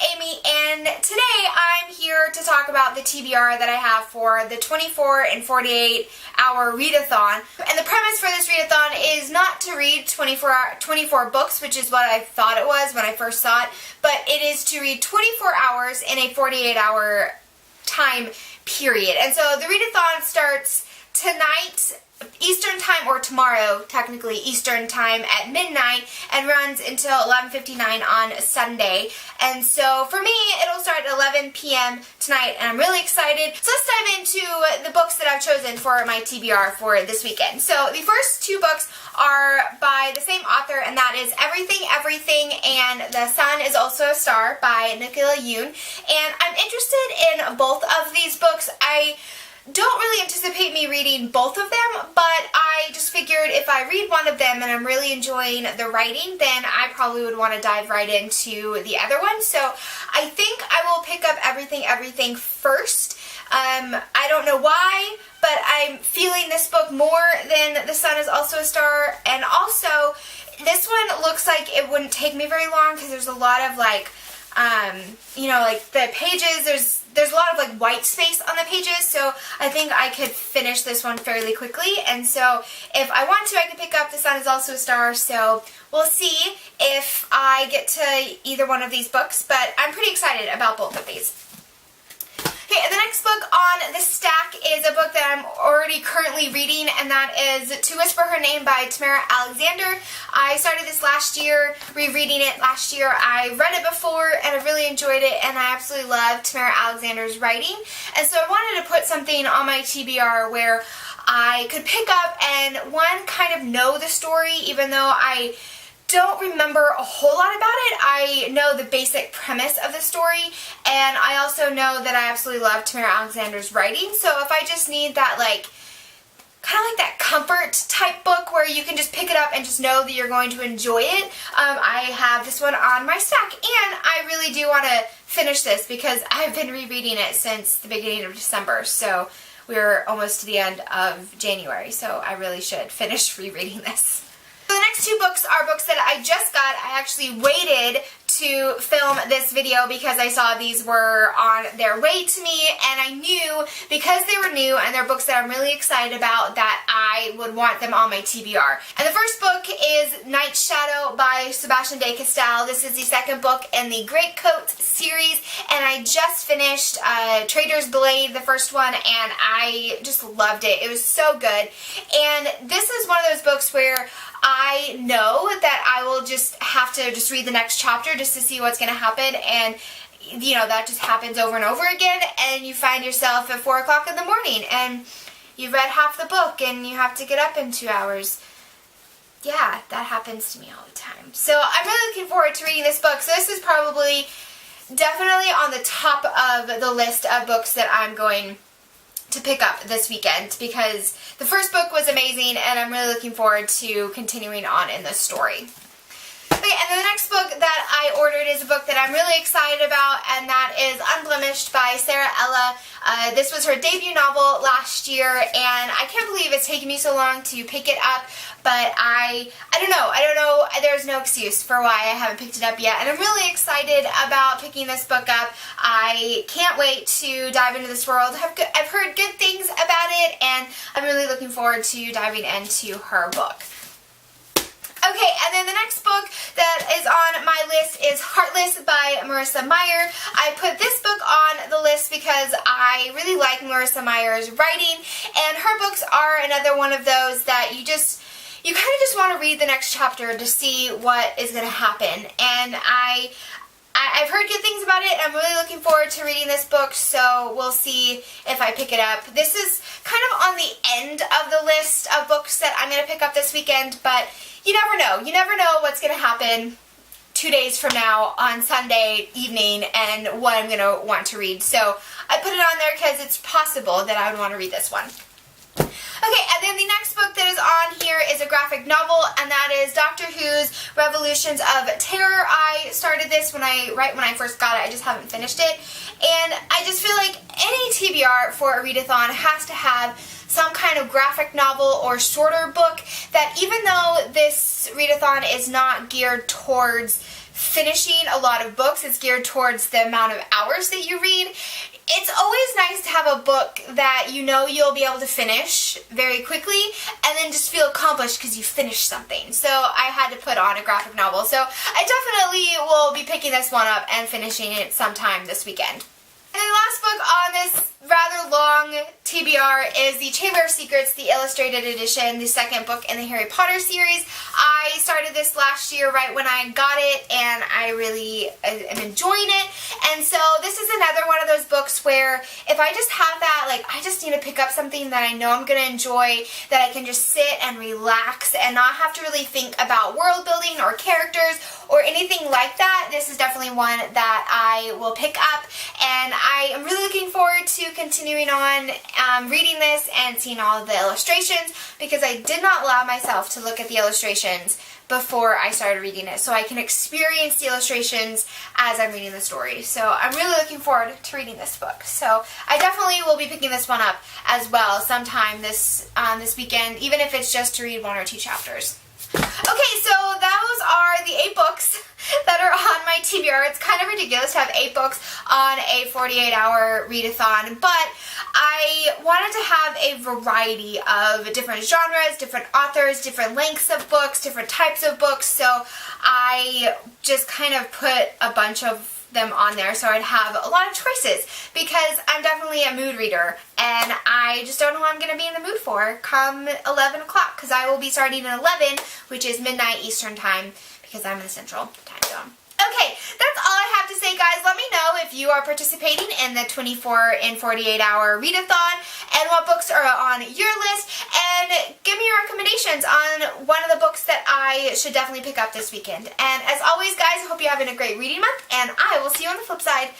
Amy, and today I'm here to talk about the TBR that I have for the 24 and 48 hour read-a-thon. And the premise for this read-a-thon is not to read 24 books, which is what I thought it was when I first saw it, but it is to read 24 hours in a 48-hour time period. And so the read-a-thon starts tonight Eastern time, or tomorrow technically Eastern time at midnight, and runs until 11:59 on Sunday. And so for me it'll start at 11 p.m. tonight, and I'm really excited. So let's dive into the books that I've chosen for my TBR for this weekend. So the first two books are by the same author, and that is Everything and The Sun Is Also a Star by Nicola Yoon. And I'm interested in both of these books. I don't really anticipate me reading both of them, but I just figured if I read one of them and I'm really enjoying the writing, then I probably would want to dive right into the other one. So I think I will pick up Everything first. I don't know why, but I'm feeling this book more than The Sun Is Also a Star, and also this one looks like it wouldn't take me very long because there's a lot of like the pages, there's a lot of like white space on the pages, so I think I could finish this one fairly quickly. And so if I want to, I can pick up The Sun Is Also a Star, so we'll see if I get to either one of these books, but I'm pretty excited about both of these. Okay, and the next book on the stack is a book that I'm already currently reading, and that is To Whisper Her Name by Tamara Alexander. I started this last year, rereading it last year. I read it before, and I really enjoyed it, and I absolutely love Tamara Alexander's writing. And so I wanted to put something on my TBR where I could pick up and, one, kind of know the story, even though I don't remember a whole lot about it. I know the basic premise of the story, and I also know that I absolutely love Tamara Alexander's writing. So if I just need that, like, kind of like that comfort type book where you can just pick it up and just know that you're going to enjoy it, I have this one on my stack. And I really do want to finish this because I've been rereading it since the beginning of December, so we're almost to the end of January, so I really should finish rereading this. So the next two books are books that I just got. I actually waited to film this video because I saw these were on their way to me, and I knew because they were new and they're books that I'm really excited about that I would want them on my TBR. And the first book is Night Shadow by Sebastian de Castell. This is the second book in the Greatcoat series, and I just finished Trader's Blade, the first one, and I just loved it. It was so good. And this is one of those books where I know that I will just have to just read the next chapter just to see what's going to happen, and you know, that just happens over and over again, and you find yourself at 4 o'clock in the morning and you've read half the book and you have to get up in 2 hours. Yeah, that happens to me all the time. So I'm really looking forward to reading this book. So this is probably definitely on the top of the list of books that I'm going to pick up this weekend because the first book was amazing, and I'm really looking forward to continuing on in the story. Okay, and then the next book that I ordered is a book that I'm really excited about, and that is Unblemished by Sarah Ella. This was her debut novel last year, and I can't believe it's taken me so long to pick it up, but I don't know, there's no excuse for why I haven't picked it up yet, and I'm really excited about picking this book up. I can't wait to dive into this world. I've heard good things about it, and I'm really looking forward to diving into her book. Okay, and then the next book that is on my list is Heartland by Marissa Meyer. I put this book on the list because I really like Marissa Meyer's writing, and her books are another one of those that you kind of just want to read the next chapter to see what is going to happen. And I've heard good things about it. I'm really looking forward to reading this book, so we'll see if I pick it up. This is kind of on the end of the list of books that I'm going to pick up this weekend, but you never know. You never know what's going to happen 2 days from now on Sunday evening and what I'm going to want to read. So I put it on there because it's possible that I would want to read this one. Okay, and then the next book that is on here is a graphic novel, and that is Doctor Who's Revolutions of Terror. I started this right when I first got it. I just haven't finished it. And I just feel like any TBR for a read-a-thon has to have some kind of graphic novel or shorter book that, even though this read-a-thon is not geared towards finishing a lot of books. It's geared towards the amount of hours that you read. It's always nice to have a book that you know you'll be able to finish very quickly and then just feel accomplished because you finished something. So I had to put on a graphic novel. So I definitely will be picking this one up and finishing it sometime this weekend. And the last book on this rather long TBR is the Chamber of Secrets, the Illustrated Edition, the second book in the Harry Potter series. I started this last year right when I got it, and I really am enjoying it. And so this is another one of those books where if I just have that, like, I just need to pick up something that I know I'm going to enjoy, that I can just sit and relax and not have to really think about world building or characters or anything like that. This is definitely one that I will pick up, and I am really looking forward to continuing on reading this and seeing all of the illustrations, because I did not allow myself to look at the illustrations before I started reading it, so I can experience the illustrations as I'm reading the story. So I'm really looking forward to reading this book. So I definitely will be picking this one up as well sometime this weekend, even if it's just to read 1 or 2 chapters. Okay, so those are the 8 books that are on my TBR. It's kind of ridiculous to have 8 books on a 48-hour read-a-thon, but I wanted to have a variety of different genres, different authors, different lengths of books, different types of books, so I just kind of put a bunch of them on there so I'd have a lot of choices, because I'm definitely a mood reader and I just don't know what I'm going to be in the mood for come 11 o'clock, because I will be starting at 11, which is midnight Eastern time, because I'm in the Central time zone. Okay, that's all I have to say, guys. Let me know if you are participating in the 24 and 48-hour read-a-thon and what books are on your list, and give me your recommendations on one of the books that I should definitely pick up this weekend. And as always, guys, I hope you're having a great reading month, and I will see you on the flip side.